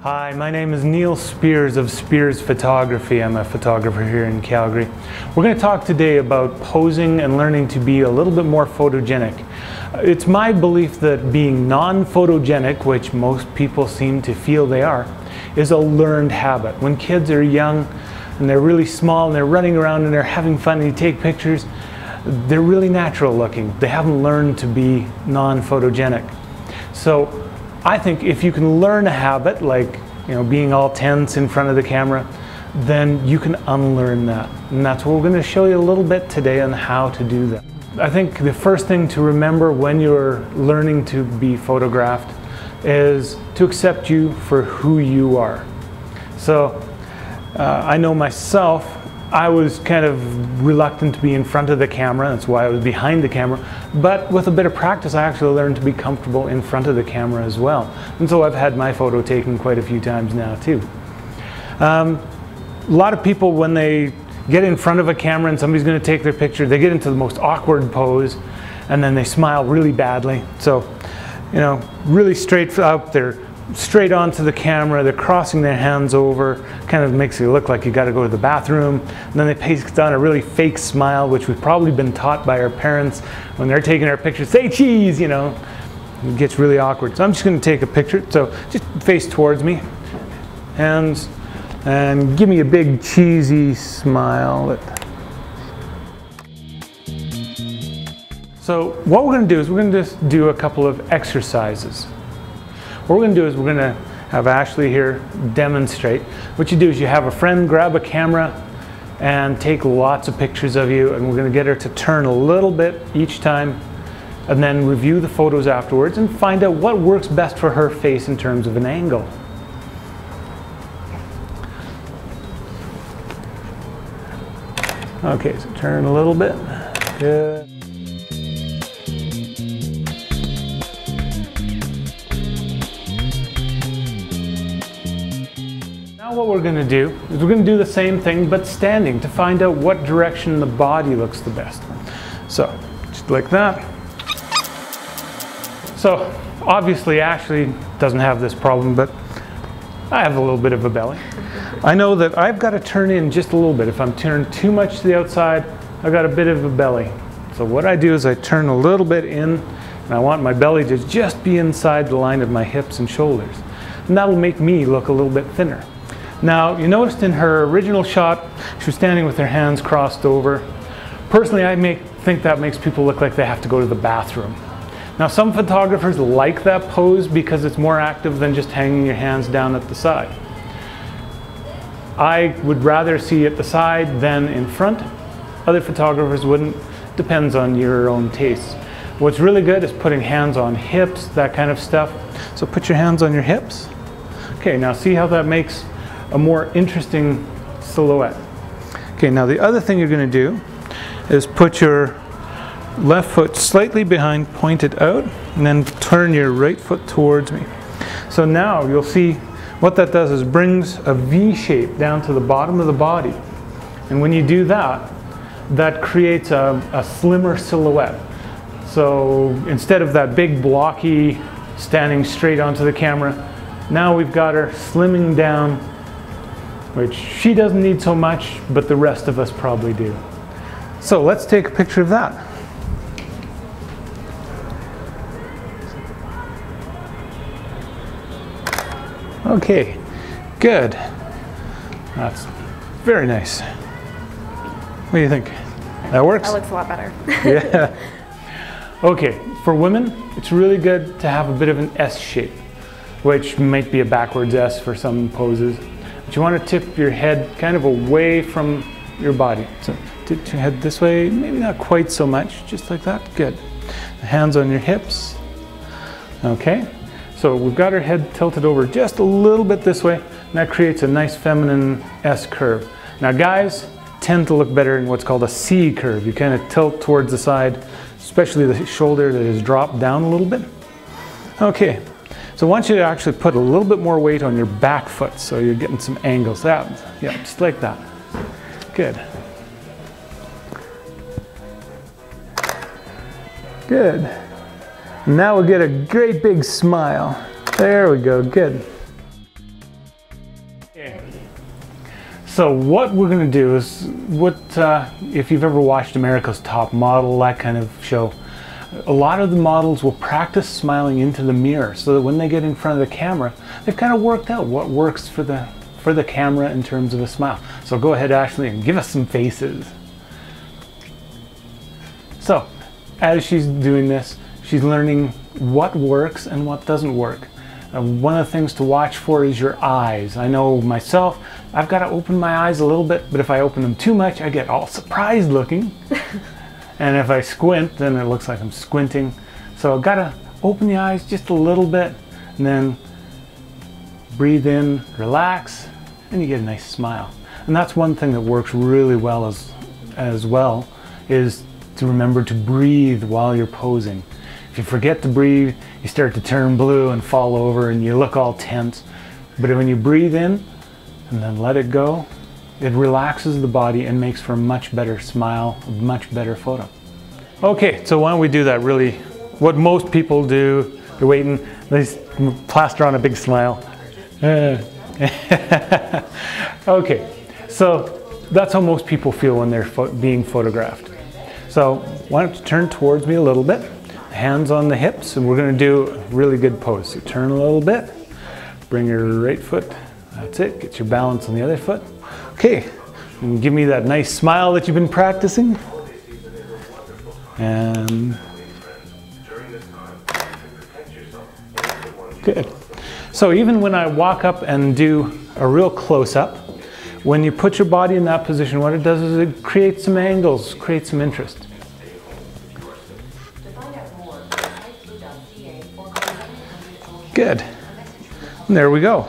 Hi, my name is Neil Spears of Spears Photography. I'm a photographer here in Calgary. We're going to talk today about posing and learning to be a little bit more photogenic. It's my belief that being non-photogenic, which most people seem to feel they are, is a learned habit. When kids are young and they're really small and they're running around and they're having fun and you take pictures, they're really natural looking. They haven't learned to be non-photogenic. So I think if you can learn a habit like being all tense in front of the camera, then you can unlearn that. And that's what we're going to show you a little bit today on how to do that. I think the first thing to remember when you're learning to be photographed is to accept you for who you are. So I know myself, I was kind of reluctant to be in front of the camera. That's why I was behind the camera. But with a bit of practice, I actually learned to be comfortable in front of the camera as well. And so I've had my photo taken quite a few times now too. A lot of people, when they get in front of a camera and somebody's going to take their picture, they get into the most awkward pose and then they smile really badly. So, really straight out there. Straight onto the camera, they're crossing their hands over, kind of makes you look like you got to go to the bathroom. And then they paste on a really fake smile, which we've probably been taught by our parents when they're taking our pictures. Say cheese, It gets really awkward. So I'm just going to take a picture. So just face towards me, hands, and give me a big cheesy smile. So what we're going to do is we're going to just do a couple of exercises. What we're going to do is we're going to have Ashley here demonstrate. What you do is you have a friend grab a camera and take lots of pictures of you, and we're going to get her to turn a little bit each time and then review the photos afterwards and find out what works best for her face in terms of an angle. Okay, so turn a little bit. Good. What we're going to do is we're going to do the same thing but standing to find out what direction the body looks the best. So just like that. So obviously Ashley doesn't have this problem, but I have a little bit of a belly. I know that I've got to turn in just a little bit. If I'm turning too much to the outside, I've got a bit of a belly. So what I do is I turn a little bit in, and I want my belly to just be inside the line of my hips and shoulders. And that'll make me look a little bit thinner. Now, you noticed in her original shot, she was standing with her hands crossed over. Personally, I think that makes people look like they have to go to the bathroom. Now, some photographers like that pose because it's more active than just hanging your hands down at the side. I would rather see at the side than in front. Other photographers wouldn't. Depends on your own taste. What's really good is putting hands on hips, that kind of stuff. So put your hands on your hips. Okay, now see how that makes a more interesting silhouette. Okay, now the other thing you're going to do is put your left foot slightly behind, point it out, and then turn your right foot towards me. So now you'll see what that does is brings a V shape down to the bottom of the body. And when you do that, that creates a slimmer silhouette. So instead of that big blocky standing straight onto the camera, now we've got her slimming down, which she doesn't need so much, but the rest of us probably do. So let's take a picture of that. Okay, good. That's very nice. What do you think? That works? That looks a lot better. Yeah. Okay, for women, it's really good to have a bit of an S shape, which might be a backwards S for some poses. But you want to tip your head kind of away from your body. So tip your head this way, maybe not quite so much, just like that. Good. Hands on your hips. Okay. So we've got her head tilted over just a little bit this way, and that creates a nice feminine S curve. Now guys tend to look better in what's called a C curve. You kind of tilt towards the side, especially the shoulder that is dropped down a little bit. Okay. So I want you to actually put a little bit more weight on your back foot so you're getting some angles. Yeah, just like that. Good. Good. Now we'll get a great big smile. There we go, good. So what we're going to do is, if you've ever watched America's Top Model, that kind of show, a lot of the models will practice smiling into the mirror so that when they get in front of the camera, they've kind of worked out what works for the camera in terms of a smile. So go ahead, Ashley, and give us some faces. So as she's doing this, she's learning what works and what doesn't work. One of the things to watch for is your eyes. I know myself, I've got to open my eyes a little bit, but if I open them too much, I get all surprised looking. And if I squint, then it looks like I'm squinting. So I've got to open the eyes just a little bit, and then breathe in, relax, and you get a nice smile. And that's one thing that works really well as well, is to remember to breathe while you're posing. If you forget to breathe, you start to turn blue and fall over and you look all tense. But when you breathe in and then let it go, it relaxes the body and makes for a much better smile, a much better photo. Okay, so why don't we do that really, what most people do, they're waiting, they plaster on a big smile. Okay, so that's how most people feel when they're being photographed. So why don't you turn towards me a little bit, hands on the hips, and we're going to do a really good pose. So turn a little bit, bring your right foot, that's it, get your balance on the other foot. Okay, and give me that nice smile that you've been practicing. And good. So even when I walk up and do a real close-up, when you put your body in that position, what it does is it creates some angles, creates some interest. Good. And there we go.